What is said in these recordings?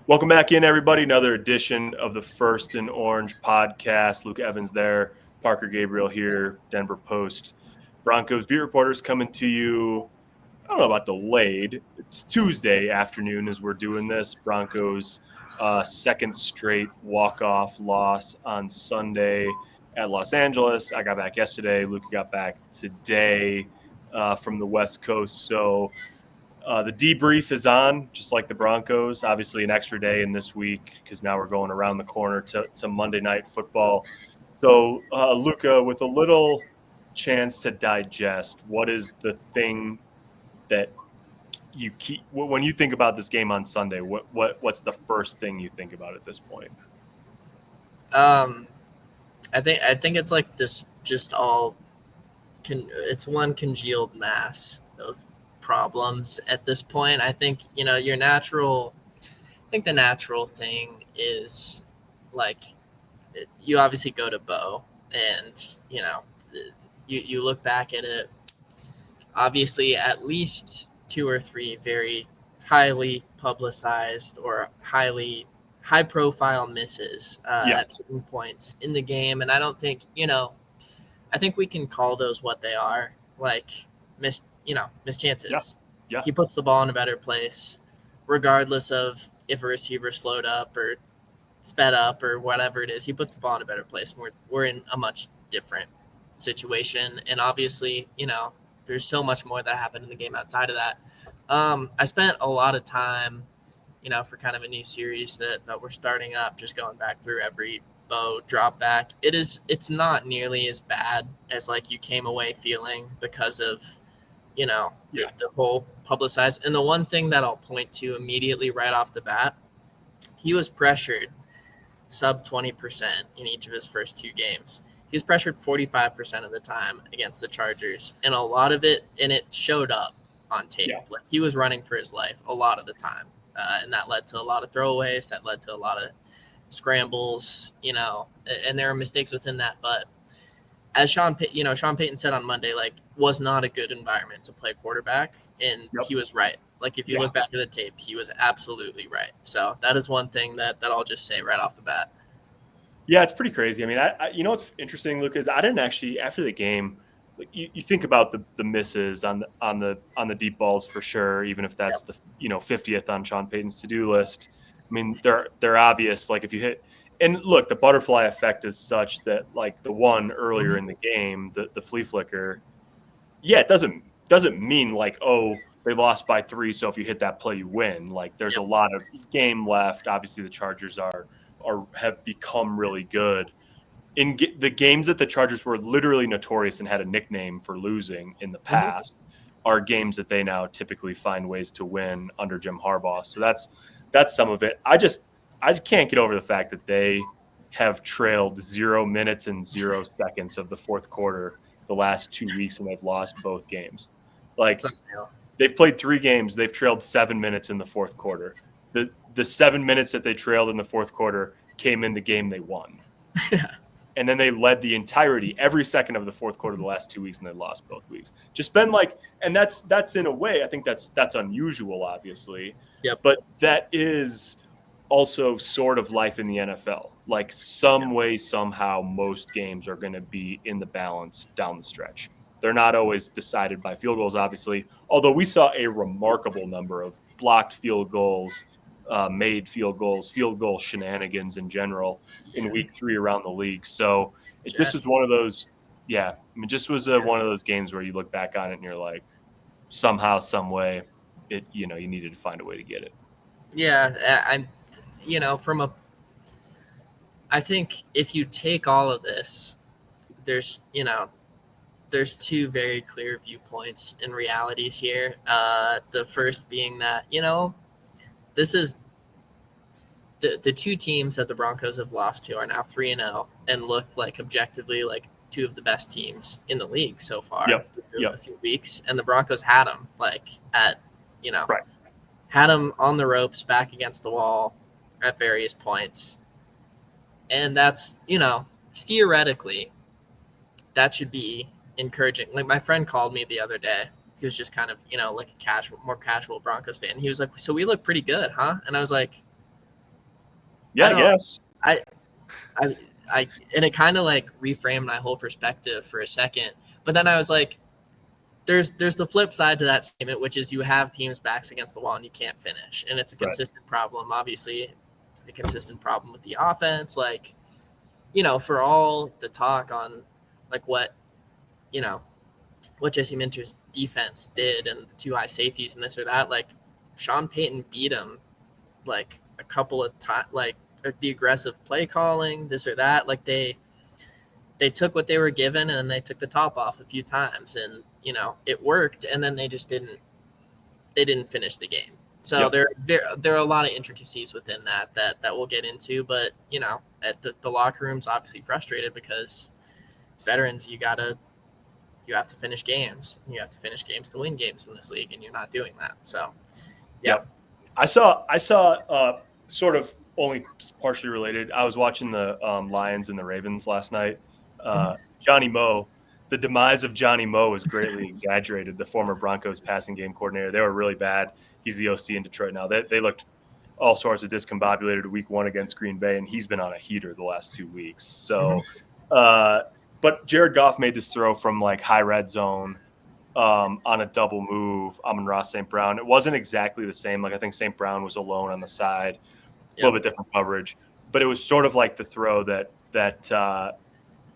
Welcome back in, everybody. Another edition of the First and Orange podcast. Luca Evans there, Parker Gabriel here, Denver Post Broncos beat reporters coming to you. I don't know about delayed. It's Tuesday afternoon as we're doing this. Broncos second straight walk-off loss on Sunday at Los Angeles. I got back yesterday. Luca got back today from the West Coast. So the debrief is on, just like the Broncos. Obviously, an extra day in this week because now we're going around the corner to Monday Night Football. So, Luca, with a little chance to digest, what is the thing that you keep when you think about this game on Sunday? What's the first thing you think about at this point? I think it's like this, just all it's one congealed mass of problems at this point. I think the natural thing is like you obviously go to Bo, and you look back at it. Obviously, at least two or three very highly publicized or high profile misses at certain points in the game, and I don't think I think we can call those what they are, like missed chances. Yeah. He puts the ball in a better place, regardless of if a receiver slowed up or sped up or whatever it is. He puts the ball in a better place, and we're in a much different situation. And obviously, there's so much more that happened in the game outside of that. I spent a lot of time, for kind of a new series that we're starting up, just going back through every Bo drop back. It's not nearly as bad as like you came away feeling because of the whole publicized. And the one thing that I'll point to immediately right off the bat, he was pressured sub 20% in each of his first two games. He was pressured 45% of the time against the Chargers, and a lot of it, and it showed up on tape. Like he was running for his life a lot of the time, and that led to a lot of throwaways. That led to a lot of scrambles, and there are mistakes within that. But as Sean Payton said on Monday, like, was not a good environment to play quarterback, and he was right. Like, if you look back at the tape, he was absolutely right. So that is one thing that I'll just say right off the bat. Yeah, it's pretty crazy. I mean, I what's interesting, Luke, is I didn't actually, after the game, like, you think about the misses on the deep balls for sure, even if that's the 50th on Sean Payton's to-do list. I mean, they're obvious. Like, if you hit, and look, the butterfly effect is such that, like, the one earlier in the game, the flea flicker, it doesn't mean like, oh, they lost by 3, so if you hit that play, you win. Like, there's a lot of game left. Obviously, the Chargers have become really good. In the games that the Chargers were literally notorious and had a nickname for losing in the past are games that they now typically find ways to win under Jim Harbaugh. So that's some of it. I can't get over the fact that they have trailed 0 minutes and 0 seconds of the fourth quarter the last 2 weeks, and they've lost both games. Like, they've played 3 games. They've trailed 7 minutes in the fourth quarter. The 7 minutes that they trailed in the fourth quarter came in the game they won. And then they led the entirety, every second of the fourth quarter the last 2 weeks, and they lost both weeks. Just been like, and that's in a way, I think that's unusual, obviously. But that is also sort of life in the NFL. Like, some way, somehow, most games are going to be in the balance down the stretch. They're not always decided by field goals, obviously, although we saw a remarkable number of blocked field goals, made field goals, field goal shenanigans in general in week 3 around the league. So it just was one of those, one of those games where you look back on it and you're like, somehow, some way, you needed to find a way to get it. Yeah, I think if you take all of this, there's 2 very clear viewpoints and realities here. The first being that, this is the 2 teams that the Broncos have lost to are now 3-0 and look like objectively like 2 of the best teams in the league so far through a few weeks. And the Broncos had them had them on the ropes, back against the wall at various points. And that's, theoretically, that should be encouraging. Like, my friend called me the other day. He was just kind of, like a more casual Broncos fan. He was like, so we look pretty good, huh? And I was like, Yeah, I guess. I and it kind of like reframed my whole perspective for a second. But then I was like, there's the flip side to that statement, which is you have teams backs against the wall and you can't finish, and it's a consistent problem. Obviously, a consistent problem with the offense. Like, for all the talk on like what Jesse Minter's defense did and the two high safeties and this or that, like Sean Payton beat him like a couple of times, like the aggressive play calling, this or that. Like they took what they were given and they took the top off a few times, and it worked, and then they just didn't finish the game. So there are a lot of intricacies within that we'll get into, but at the locker room's obviously frustrated because as veterans you have to finish games. You have to finish games to win games in this league, and you're not doing that. So I saw sort of only partially related. I was watching the Lions and the Ravens last night. Johnny Moe, the demise of Johnny Moe was greatly exaggerated. The former Broncos passing game coordinator, they were really bad. He's the OC in Detroit now. They looked all sorts of discombobulated week 1 against Green Bay, and he's been on a heater the last 2 weeks. So, but Jared Goff made this throw from like high red zone on a double move. Amon-Ra St. Brown. It wasn't exactly the same. Like I think St. Brown was alone on the side, a little bit different coverage, but it was sort of like the throw that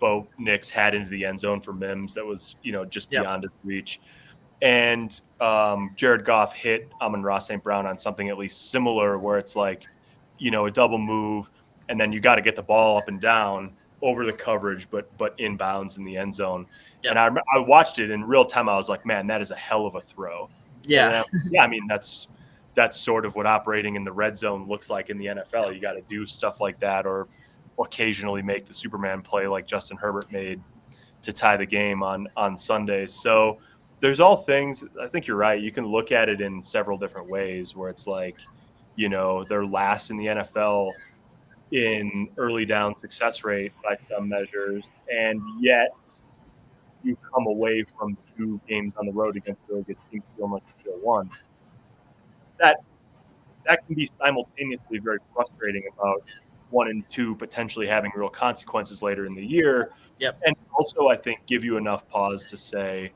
Bo Nix had into the end zone for Mims that was, just beyond his reach. And Jared Goff hit Amon-Ra St. Brown on something at least similar where it's like, a double move, and then you got to get the ball up and down over the coverage, but inbounds in the end zone. Yep. And I watched it in real time. I was like, man, that is a hell of a throw. Yeah. I mean, that's sort of what operating in the red zone looks like in the NFL. You got to do stuff like that, or occasionally make the Superman play like Justin Herbert made to tie the game on Sundays. So there's all things. I think you're right. You can look at it in several different ways where it's like, they're last in the NFL in early down success rate by some measures, and yet you come away from 2 games on the road against really good teams feeling like you should have won. That can be simultaneously very frustrating about 1 and 2 potentially having real consequences later in the year. Yep. And also, I think, give you enough pause to say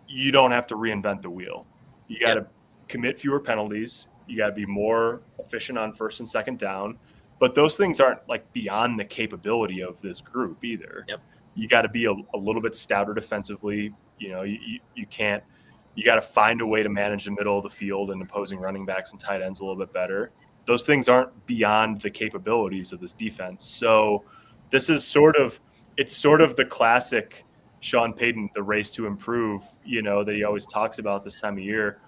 you don't have to reinvent the wheel. You got to commit fewer penalties. You got to be more efficient on first and second down. But those things aren't like beyond the capability of this group either. Yep. You got to be a little bit stouter defensively. You can't. You got to find a way to manage the middle of the field and opposing running backs and tight ends a little bit better. Those things aren't beyond the capabilities of this defense. So this is sort of the classic Sean Payton, the race to improve, that he always talks about this time of year.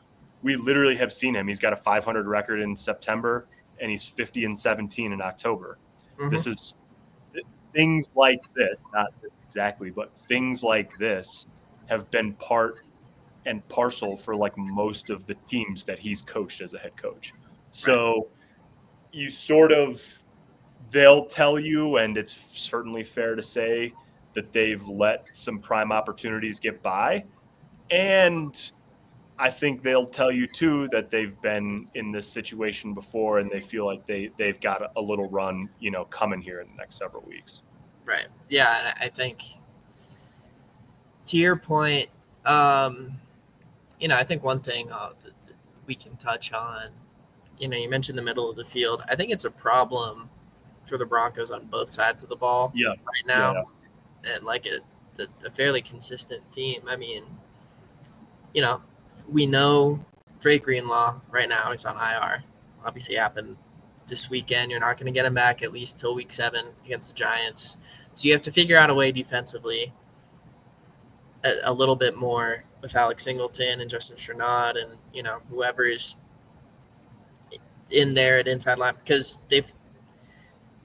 We literally have seen him. He's got a 500 record in September, and he's 50-17 in October. Mm-hmm. This is things like this, not this exactly, but things like this have been part and parcel for like most of the teams that he's coached as a head coach. So you they'll tell you, and it's certainly fair to say that they've let some prime opportunities get by. And I think they'll tell you too that they've been in this situation before and they feel like they've got a little run, coming here in the next several weeks. Right. Yeah. And I think to your point, I think one thing that we can touch on, you mentioned the middle of the field. I think it's a problem for the Broncos on both sides of the ball right now. Yeah. And like a fairly consistent theme. I mean, we know Drake Greenlaw right now is on IR. Obviously happened this weekend. You're not going to get him back at least till week 7 against the Giants. So you have to figure out a way defensively a little bit more with Alex Singleton and Justin Strnad and, whoever is in there at inside line, because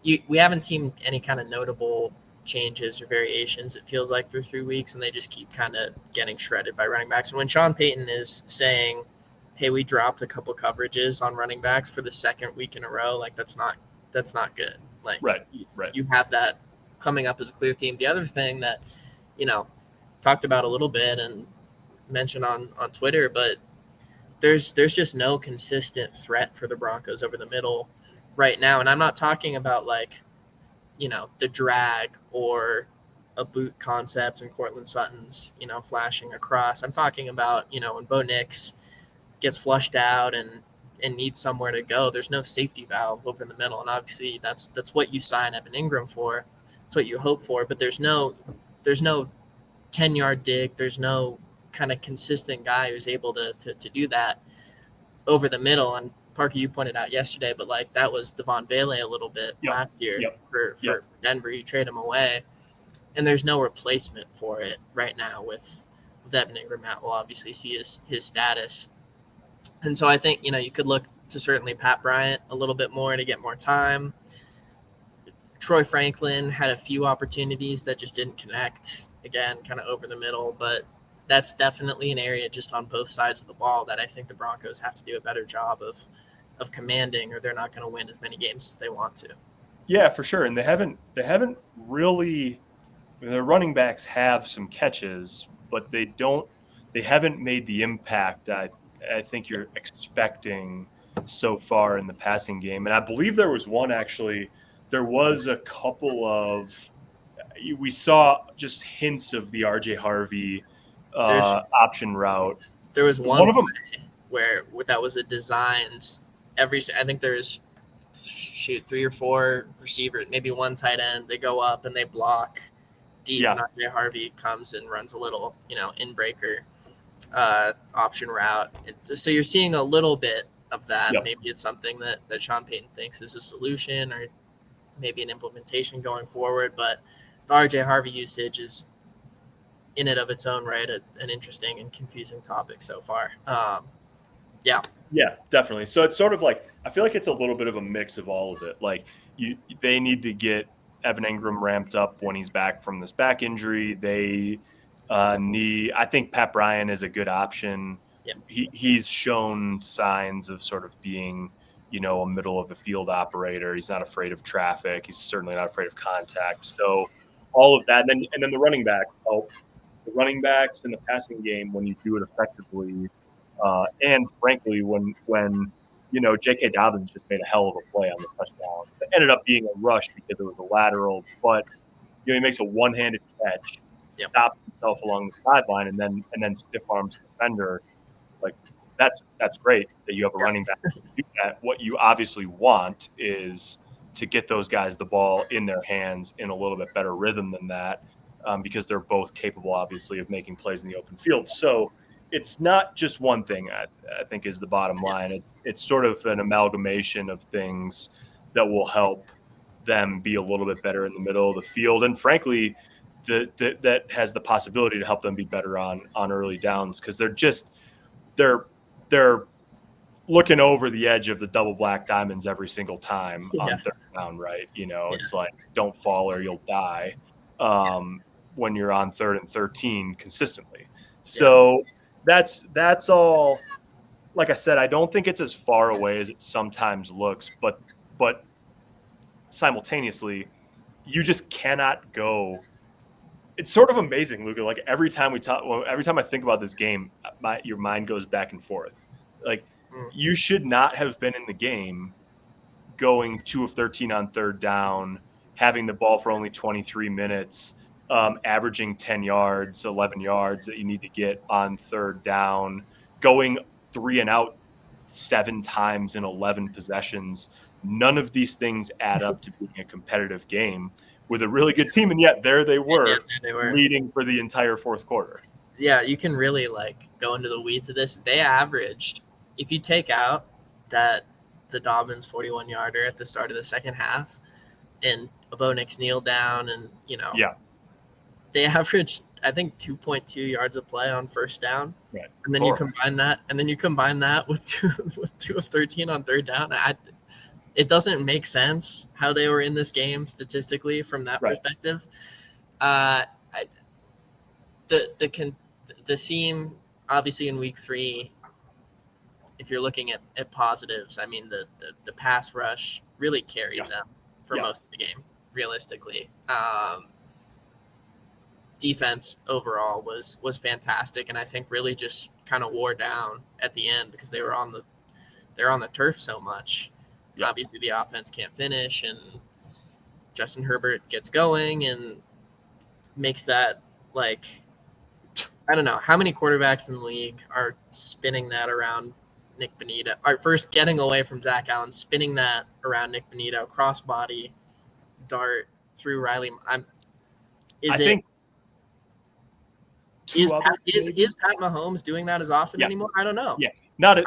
we haven't seen any kind of notable changes or variations, it feels like, through 3 weeks, and they just keep kind of getting shredded by running backs. And when Sean Payton is saying, hey, we dropped a couple coverages on running backs for the second week in a row, like that's not good. Like you have that coming up as a clear theme. The other thing that, talked about a little bit and mentioned on Twitter, but there's just no consistent threat for the Broncos over the middle right now. And I'm not talking about like, the drag or a boot concept and Cortland Sutton's, flashing across. I'm talking about, when Bo Nix gets flushed out and needs somewhere to go, there's no safety valve over in the middle. And obviously that's what you sign Evan Ingram for. It's what you hope for, but there's no 10-yard dig. There's no kind of consistent guy who's able to do that over the middle. And Parker, you pointed out yesterday, but like that was Devon Vele a little bit last year for Denver. You trade him away, and there's no replacement for it right now with Evan Ingram out. We'll obviously see his status. And so I think, you could look to certainly Pat Bryant a little bit more to get more time. Troy Franklin had a few opportunities that just didn't connect, again, kind of over the middle, but that's definitely an area just on both sides of the ball that I think the Broncos have to do a better job of commanding, or they're not going to win as many games as they want to. Yeah, for sure. And they haven't really, their running backs have some catches, but they haven't made the impact I think you're expecting so far in the passing game. And I believe there was a couple of, we saw just hints of the RJ Harvey option route. There was one of them where that was a designed I think there's 3 or 4 receivers, maybe one tight end. They go up and they block deep. Yeah. And RJ Harvey comes and runs a little, in breaker option route. So you're seeing a little bit of that. Yep. Maybe it's something that Sean Payton thinks is a solution, or maybe an implementation going forward. But the RJ Harvey usage is, in and of its own right, an interesting and confusing topic so far. Yeah, definitely. So it's sort of like, I feel like it's a little bit of a mix of all of it. Like they need to get Evan Ingram ramped up when he's back from this back injury. They I think Pat Bryant is a good option. Yeah. He's shown signs of sort of being, a middle of the field operator. He's not afraid of traffic. He's certainly not afraid of contact. So all of that, and then the running backs help. The running backs in the passing game, when you do it effectively, and frankly, when J.K. Dobbins just made a hell of a play on the touchdown. It ended up being a rush because it was a lateral, but he makes a one-handed catch, stops himself along the sideline, and then stiff arms the defender. Like that's great that you have a running back to do that. What you obviously want is to get those guys the ball in their hands in a little bit better rhythm than that, because they're both capable, obviously, of making plays in the open field. So it's not just one thing, I think, is the bottom line. It's sort of an amalgamation of things that will help them be a little bit better in the middle of the field. And frankly, that has the possibility to help them be better on early downs, because they're looking over the edge of the double black diamonds every single time on third down, right? It's like, don't fall or you'll die when you're on 3rd and 13 consistently. So that's all. Like I said, I don't think it's as far away as it sometimes looks, but simultaneously, you just cannot go. It's sort of amazing, Luca. Like every time I think about this game, your mind goes back and forth. Like you should not have been in the game going 2 of 13 on third down, having the ball for only 23 minutes, averaging 10 yards, 11 yards that you need to get on third down, going 3 and out 7 times in 11 possessions. None of these things add up to being a competitive game with a really good team, and yet there they were leading for the entire fourth quarter. Yeah, you can really go into the weeds of this. They averaged, if you take out the Dobbins 41-yarder at the start of the second half and a Bo Nix kneel down, and they averaged, I think, 2.2 yards a play on first down. Right. And then you combine that with 2 of 13 on third down. It doesn't make sense how they were in this game statistically from that perspective. The theme, obviously, in week 3, if you're looking at positives, I mean, the pass rush really carried them for most of the game, realistically. Defense overall was fantastic, and I think really just kind of wore down at the end because they were on the turf so much. obviously the offense can't finish, and Justin Herbert gets going and makes that, like, I don't know how many quarterbacks in the league are spinning that around Nick Bonito. Or first getting away from Zach Allen, spinning that around Nick Bonito, crossbody dart through Riley. Is Pat Mahomes doing that as often anymore? I don't know. Yeah,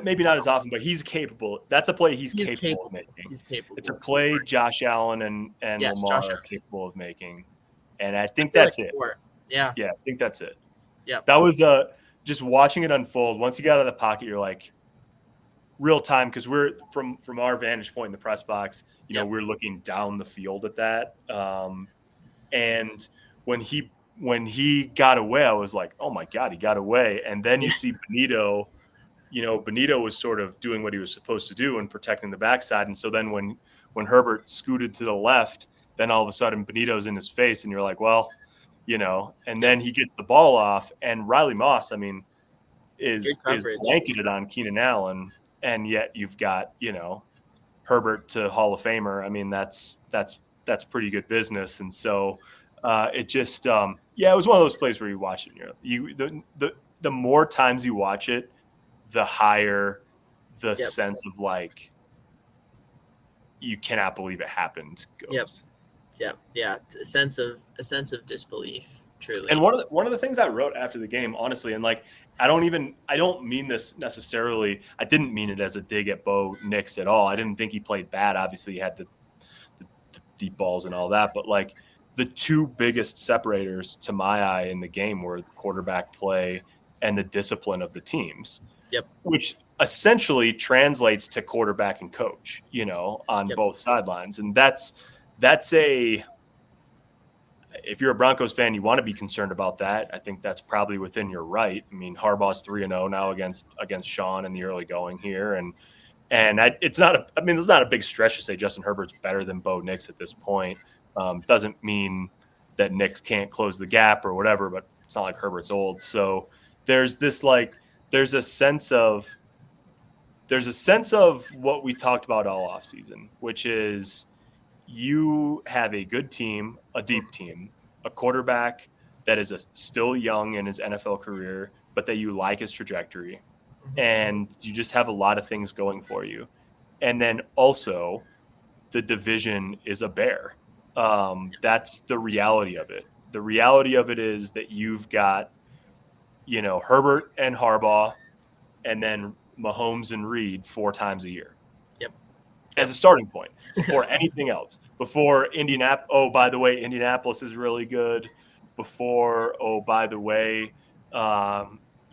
maybe not as often, but he's capable. That's a play he's capable of making. He's capable. It's a play Josh Allen and Lamar are capable of making, and I think that's it. Yeah, I think that's it. Yeah, that was just watching it unfold. Once you got out of the pocket, you're like real time, because we're from our vantage point in the press box. We're looking down the field at that, and when he got away, I was like, oh my God, he got away. And then you see Bonito. Bonito was sort of doing what he was supposed to do and protecting the backside. And so then when Herbert scooted to the left, then all of a sudden Bonito's in his face, and you're like, well, and then he gets the ball off, and Riley Moss, is blanketed on Keenan Allen, and yet you've got, Herbert to Hall of Famer. That's pretty good business. And so it just, it was one of those plays where you watch it, the more times you watch it, the higher the sense of like, you cannot believe it happened goes. Yeah. A sense of disbelief, truly. And one of the things I wrote after the game, honestly, and like, I don't mean this necessarily. I didn't mean it as a dig at Bo Nix at all. I didn't think he played bad. Obviously, he had the deep balls and all that, but like, the two biggest separators to my eye in the game were the quarterback play and the discipline of the teams. Which essentially translates to quarterback and coach, on both sidelines. And that's if you're a Broncos fan, you want to be concerned about that. I think that's probably within your right. Harbaugh's 3-0 now against Sean in the early going here. And it's not a big stretch to say Justin Herbert's better than Bo Nix at this point. Doesn't mean that Nix can't close the gap or whatever, but it's not like Herbert's old. So there's a sense of what we talked about all offseason, which is you have a good team, a deep team, a quarterback that is still young in his NFL career, but that you like his trajectory, and you just have a lot of things going for you. And then also the division is a bear. That's the reality of it. The reality of it is that you've got, Herbert and Harbaugh, and then Mahomes and Reed 4 times a year. As a starting point before anything else. Before Indianapolis. Oh, by the way, Indianapolis is really good. Before, oh, by the way,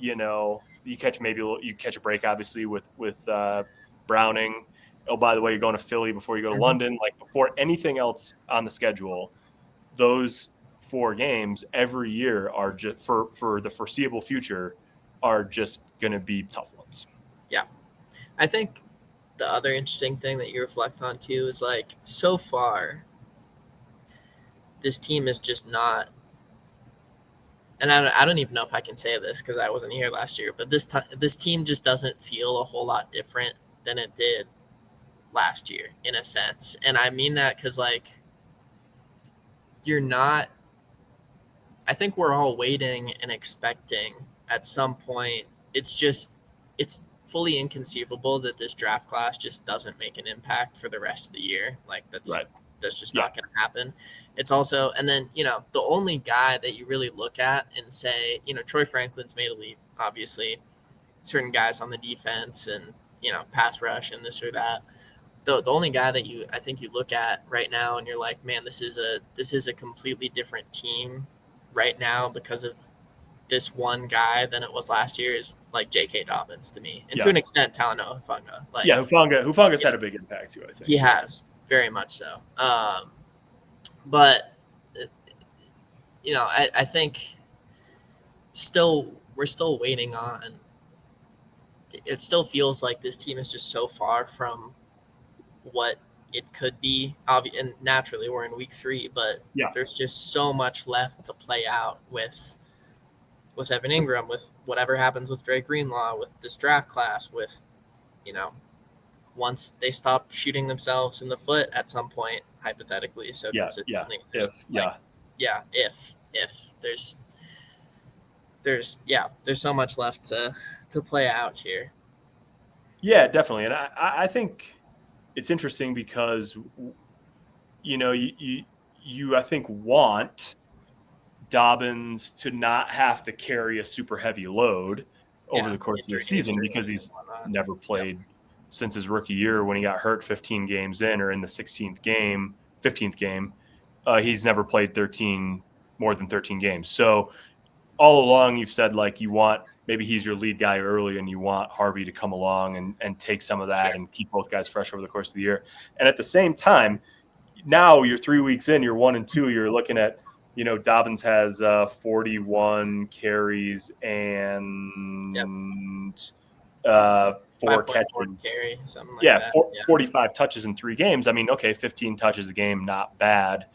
you catch a break, obviously, with Browning. Oh, by the way, you're going to Philly before you go to London. Like, before anything else on the schedule, those 4 games every year are just for the foreseeable future are just going to be tough ones. Yeah. I think the other interesting thing that you reflect on too is, like, so far this team is just not, and I don't even know if I can say this because I wasn't here last year, but this team just doesn't feel a whole lot different than it did last year in a sense. And I mean that because, like, I think we're all waiting and expecting at some point. It's fully inconceivable that this draft class just doesn't make an impact for the rest of the year. Like, that's just not going to happen. It's also, and then, the only guy that you really look at and say, Troy Franklin's made a leap, obviously, certain guys on the defense and, pass rush and this or that. The only guy that I think you look at right now and you're like, man, this is a completely different team right now because of this one guy than it was last year, is like J.K. Dobbins to me, and to an extent Talanoa Hufanga. Like, Hufanga's had a big impact too. I think he has, very much so. But I think we're still waiting on. It still feels like this team is just so far from what it could be. And naturally, we're in week 3, but there's just so much left to play out with Evan Ingram, with whatever happens with Dre Greenlaw, with this draft class, with once they stop shooting themselves in the foot at some point, hypothetically, so Yeah. consistently. If there's so much left to play out here. Yeah, definitely. And I think it's interesting because, you I think want Dobbins to not have to carry a super heavy load over the course of the season because he's never played since his rookie year when he got hurt 15 games in, or in the 15th game. He's never played more than 13 games. So all along you've said like you want, maybe he's your lead guy early and you want Harvey to come along and take some of that and keep both guys fresh over the course of the year. And at the same time, now you're 3 weeks in, you're 1-2, you're looking at, Dobbins has 41 carries and 4 catches. Carry, something like that. 45 touches in 3 games. I mean, okay, 15 touches a game, not bad.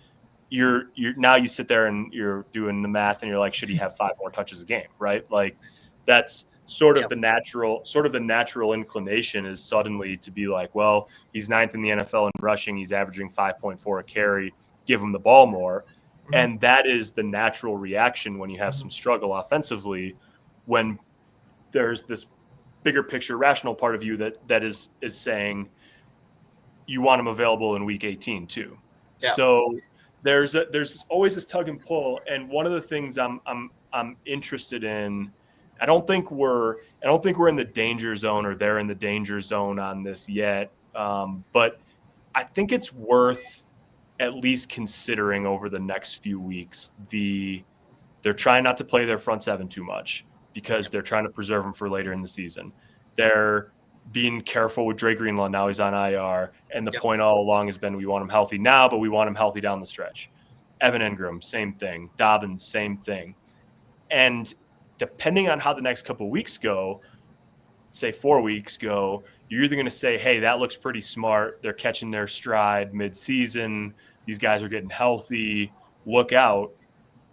You're now you sit there and you're doing the math and you're like, should he have 5 more touches a game, right? Like that's sort of the natural inclination is suddenly to be like, well, he's 9th in the NFL in rushing, he's averaging 5.4 a carry, give him the ball more. Mm-hmm. And that is the natural reaction when you have some struggle offensively, when there's this bigger picture rational part of you that is saying you want him available in week 18 too. Yeah. So there's always this tug and pull. And one of the things I'm interested in, I don't think we're in the danger zone or they're in the danger zone on this yet. But I think it's worth at least considering over the next few weeks. They're trying not to play their front 7 too much because they're trying to preserve them for later in the season. They're being careful with Dre Greenlaw. Now he's on IR. And the point all along has been, we want him healthy now, but we want him healthy down the stretch. Evan Ingram, same thing. Dobbins, same thing. And depending on how the next couple of weeks go, say 4 weeks go, you're either going to say, hey, that looks pretty smart. They're catching their stride mid-season. These guys are getting healthy. Look out.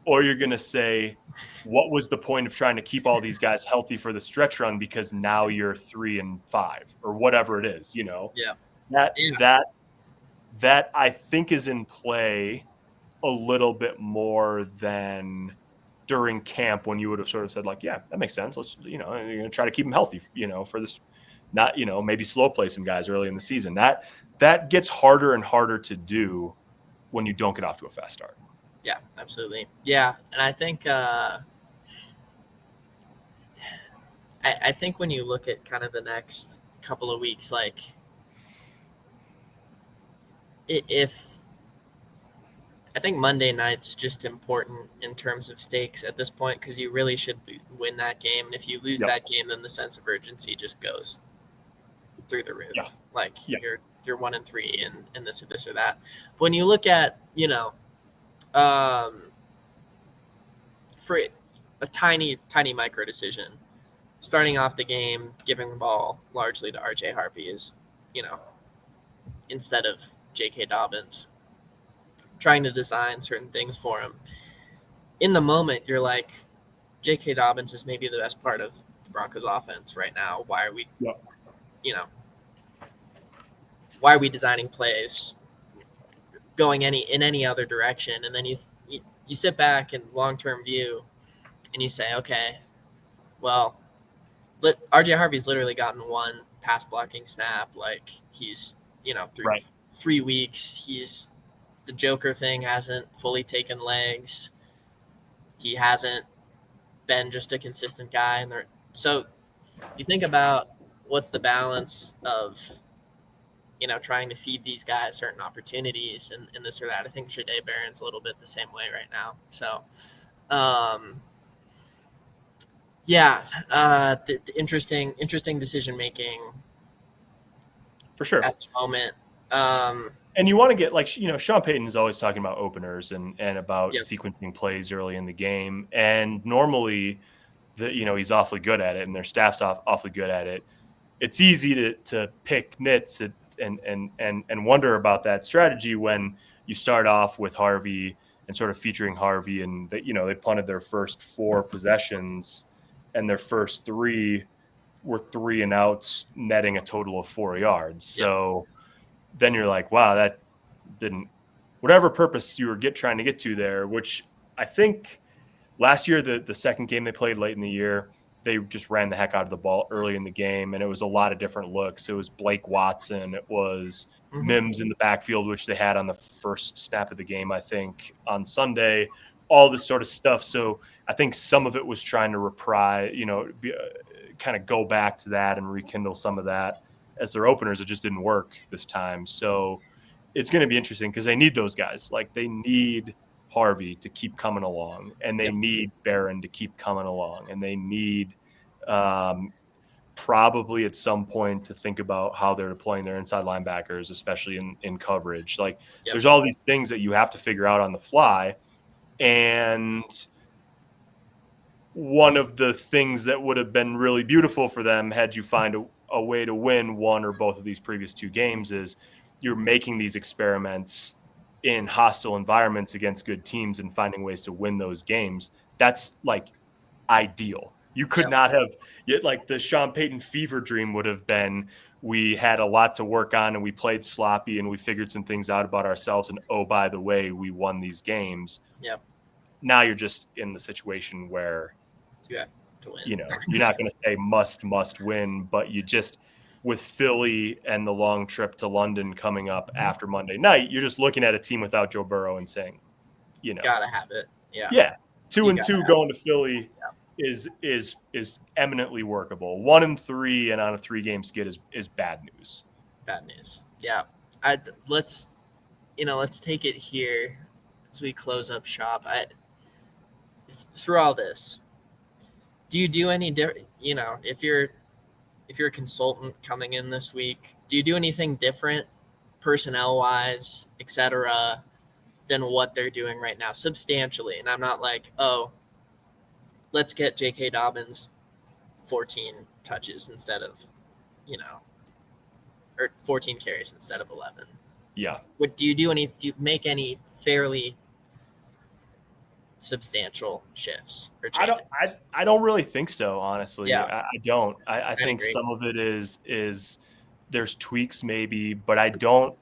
Or you're going to say, what was the point of trying to keep all these guys healthy for the stretch run, because now you're 3-5 or whatever it is, That I think is in play a little bit more than during camp, when you would have sort of said like, yeah, that makes sense. Let's, you're going to try to keep them healthy, for this, not, maybe slow play some guys early in the season. That gets harder and harder to do when you don't get off to a fast start. Yeah, absolutely. Yeah. And I think, I think when you look at kind of the next couple of weeks, like I think Monday night's just important in terms of stakes at this point, because you really should win that game. And if you lose that game, then the sense of urgency just goes through the roof. You're 1-3 and this or that. But when you look at, for a tiny micro decision, starting off the game, giving the ball largely to RJ Harvey is, instead of J.K. Dobbins, trying to design certain things for him. In the moment, you're like, J.K. Dobbins is maybe the best part of the Broncos offense right now. Why are we, why are we designing plays going in any other direction? And then you sit back in long-term view and you say, okay, well, RJ Harvey's literally gotten 1 pass blocking snap. Like he's, through 3 weeks, the Joker thing hasn't fully taken legs. He hasn't been just a consistent guy. So you think about what's the balance of, trying to feed these guys certain opportunities and this or that. I think Shadé Barron's a little bit the same way right now. So, the interesting decision making for sure at the moment. And you want to get, like, Sean Payton is always talking about openers and about sequencing plays early in the game. And normally, he's awfully good at it, and their staff's awfully good at it. It's easy to pick nits and wonder about that strategy when you start off with Harvey and sort of featuring Harvey, and they punted their first 4 possessions, and their first 3 were 3 and outs, netting a total of 4 yards. So then you're like, wow, that didn't whatever purpose you were trying to get to there, which I think last year, the second game they played late in the year, they just ran the heck out of the ball early in the game, and it was a lot of different looks. It was Blake Watson. It was Mims in the backfield, which they had on the first snap of the game, I think, on Sunday, all this sort of stuff. So I think some of it was trying to reprise, kind of go back to that and rekindle some of that as their openers. It just didn't work this time. So it's going to be interesting because they need those guys. Like, they need Harvey to keep coming along, and they need Barron to keep coming along, and they need probably at some point to think about how they're deploying their inside linebackers, especially in coverage. Like, there's all these things that you have to figure out on the fly. And one of the things that would have been really beautiful for them had you find a way to win one or both of these previous 2 games is you're making these experiments in hostile environments against good teams and finding ways to win those games. That's like ideal. You could not have yet, like, the Sean Payton fever dream would have been, we had a lot to work on and we played sloppy and we figured some things out about ourselves. And, oh, by the way, we won these games. Now you're just in the situation where you have to win. You're not going to say must win, but you just, with Philly and the long trip to London coming up after Monday night, you're just looking at a team without Joe Burrow and saying, gotta have it. Yeah. 2-2 going to Philly is eminently workable. 1-3 and on a 3-game skid is bad news. Bad news. Yeah. Let's take it here as we close up shop. Through all this, do you do any different? If you're a consultant coming in this week, do you do anything different, personnel-wise, etc., than what they're doing right now, substantially? And I'm not like, oh, let's get J.K. Dobbins 14 touches instead of, or 14 carries instead of 11. Yeah. Do you make any fairly substantial shifts or changes? I don't really think so, honestly. I don't. I think agree. some of it is there's tweaks maybe, but I don't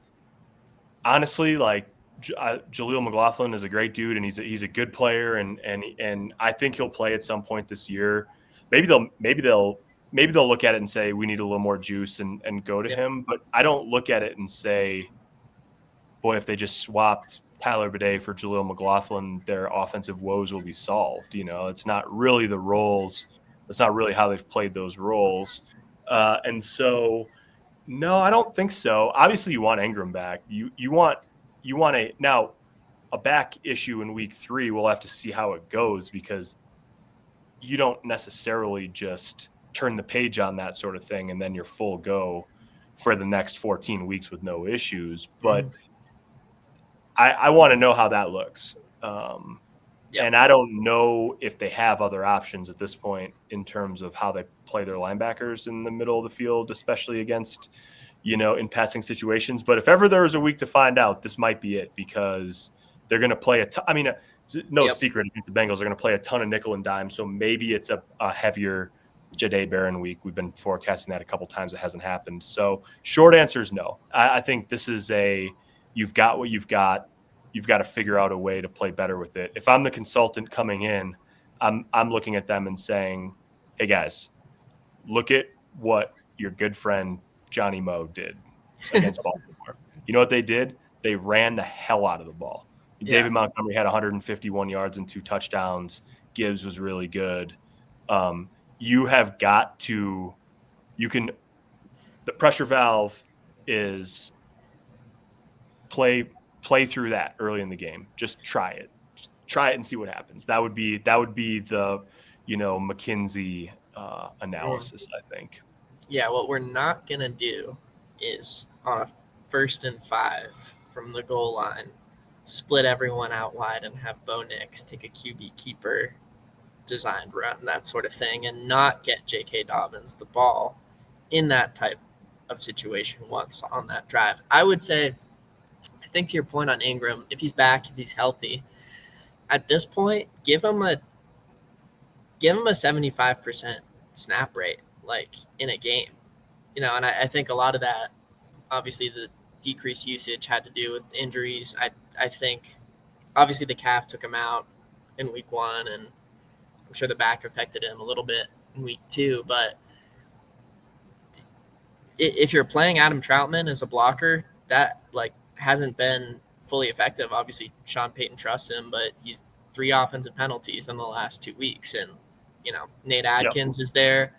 honestly, like, Jaleel McLaughlin is a great dude and he's a good player and I think he'll play at some point this year. Maybe they'll look at it and say we need a little more juice and go to him, but I don't look at it and say, boy, if they just swapped Tyler Bidet for Jaleel McLaughlin, their offensive woes will be solved. It's not really the roles. That's not really how they've played those roles. And so, no, I don't think so. Obviously, you want Ingram back. You want a back issue in week 3. We'll have to see how it goes because you don't necessarily just turn the page on that sort of thing and then you're full go for the next 14 weeks with no issues. But I want to know how that looks. And I don't know if they have other options at this point in terms of how they play their linebackers in the middle of the field, especially against, in passing situations. But if ever there was a week to find out, this might be it because they're going to play secret against the Bengals. They're going to play a ton of nickel and dime. So maybe it's a heavier Jahdae Barron week. We've been forecasting that a couple times. It hasn't happened. So short answer is no. I think this is you've got what you've got. You've got to figure out a way to play better with it. If I'm the consultant coming in, I'm looking at them and saying, hey guys, look at what your good friend Johnny Moe did against Baltimore. You know what they did? They ran the hell out of the ball. David Montgomery had 151 yards and 2 touchdowns. Gibbs was really good. You have got to – the pressure valve is play through that early in the game. Just try it. Try it and see what happens. That would be the, McKinsey analysis, I think. Yeah, what we're not going to do is on a 1st and 5 from the goal line, split everyone out wide and have Bo Nix take a QB keeper designed run, that sort of thing, and not get J.K. Dobbins the ball in that type of situation once on that drive. I would say, I think to your point on Ingram, if he's back, if he's healthy, at this point, give him a 75% snap rate. like in a game, and I think a lot of that, obviously the decreased usage had to do with injuries. I think obviously the calf took him out in week 1, and I'm sure the back affected him a little bit in week 2, but if you're playing Adam Troutman as a blocker, that like hasn't been fully effective. Obviously, Sean Payton trusts him, but he's 3 offensive penalties in the last 2 weeks, and Nate Adkins is there.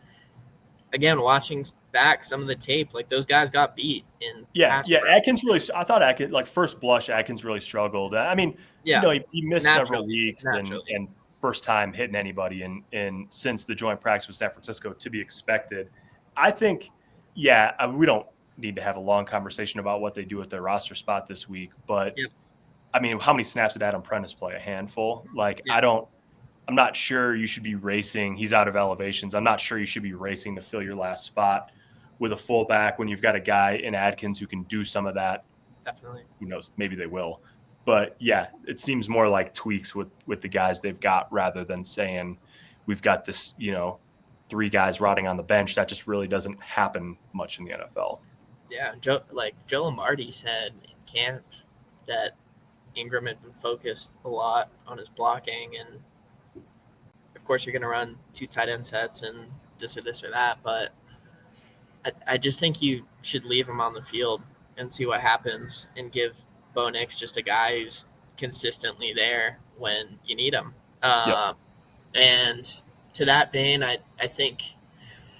Again, watching back some of the tape, like those guys got beat in. Atkins really. I thought Atkins, like first blush, Atkins really struggled. I mean, he missed several weeks and first time hitting anybody in since the joint practice with San Francisco, to be expected. I think. Yeah, we don't need to have a long conversation about what they do with their roster spot this week, but I mean, how many snaps did Adam Prentice play? A handful. Like, I'm not sure you should be racing. He's out of elevations. I'm not sure you should be racing to fill your last spot with a fullback when you've got a guy in Adkins who can do some of that. Definitely. Who knows? Maybe they will. But yeah, it seems more like tweaks with the guys they've got rather than saying we've got this, 3 guys rotting on the bench. That just really doesn't happen much in the NFL. Yeah, Joe Lombardi said in camp that Ingram had been focused a lot on his blocking, and of course you're going to run 2 tight end sets and this or that, but I just think you should leave him on the field and see what happens and give Bo Nix just a guy who's consistently there when you need him. And to that vein, I think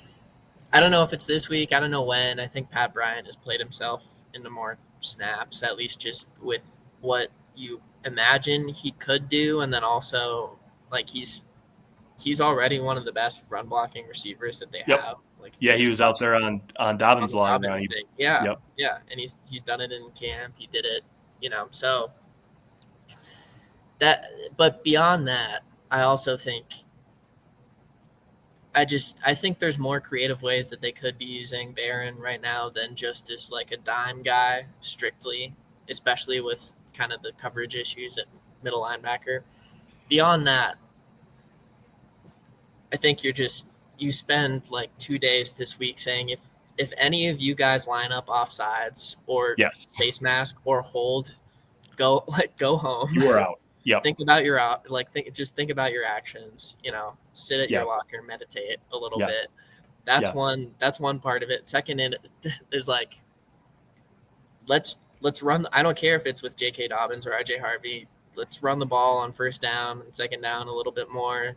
– I don't know if it's this week. I don't know when. I think Pat Bryant has played himself into more snaps, at least just with what you imagine he could do. And then also, like, he's already one of the best run-blocking receivers that they have. Like, he was out there on Dobbins' line. Yeah, and he's done it in camp. He did it, so that – but beyond that, I also think – I think there's more creative ways that they could be using Barron right now than just as like a dime guy strictly, especially with kind of the coverage issues at middle linebacker. Beyond that, I think you spend like 2 days this week saying if any of you guys line up offsides or face mask or hold, go home. You are out. Yeah. Think about your think about your actions, sit at your locker, meditate a little bit. That's one part of it. Second is like, let's run. I don't care if it's with J.K. Dobbins or I.J. Harvey. Let's run the ball on first down and second down a little bit more.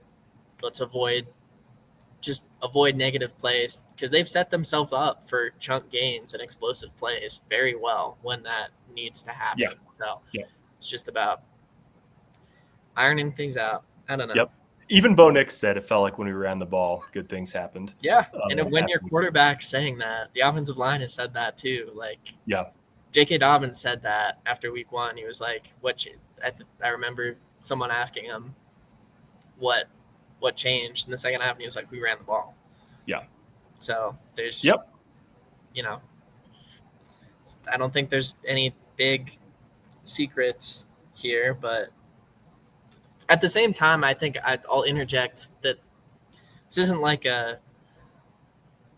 Let's avoid negative plays because they've set themselves up for chunk gains and explosive plays very well when that needs to happen. So it's just about ironing things out. I don't know. Yep. Even Bo Nix said it felt like when we ran the ball, good things happened. Yeah. And when your quarterback's saying that, the offensive line has said that too. Like, J.K. Dobbins said that after week 1. He was like, I remember someone asking him what changed in the second half, and he was like, we ran the ball. Yeah. So there's, I don't think there's any big secrets here, but at the same time, I think I'll interject that this isn't like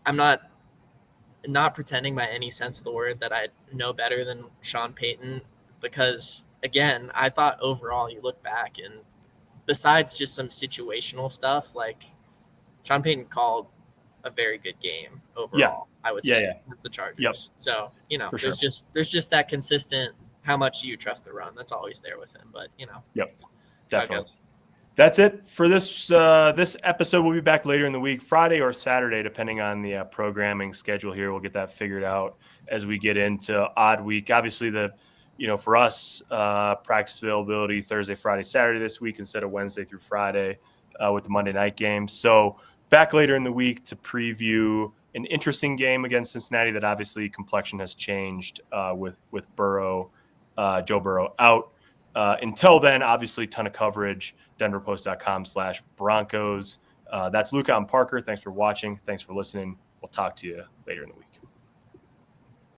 I'm not pretending by any sense of the word that I know better than Sean Payton, because again, I thought overall you look back and besides just some situational stuff, like Sean Payton called a very good game overall. I would say with the Chargers. So, there's just that consistent, how much do you trust the run? That's always there with him, but definitely. That's it for this episode. We'll be back later in the week, Friday or Saturday, depending on the programming schedule here. We'll get that figured out as we get into odd week. Obviously, for us, practice availability Thursday, Friday, Saturday this week instead of Wednesday through Friday with the Monday night game. So back later in the week to preview an interesting game against Cincinnati that obviously complexion has changed with Joe Burrow out. Until then, obviously, ton of coverage, denverpost.com/Broncos. That's Luca and Parker. Thanks for watching. Thanks for listening. We'll talk to you later in the week.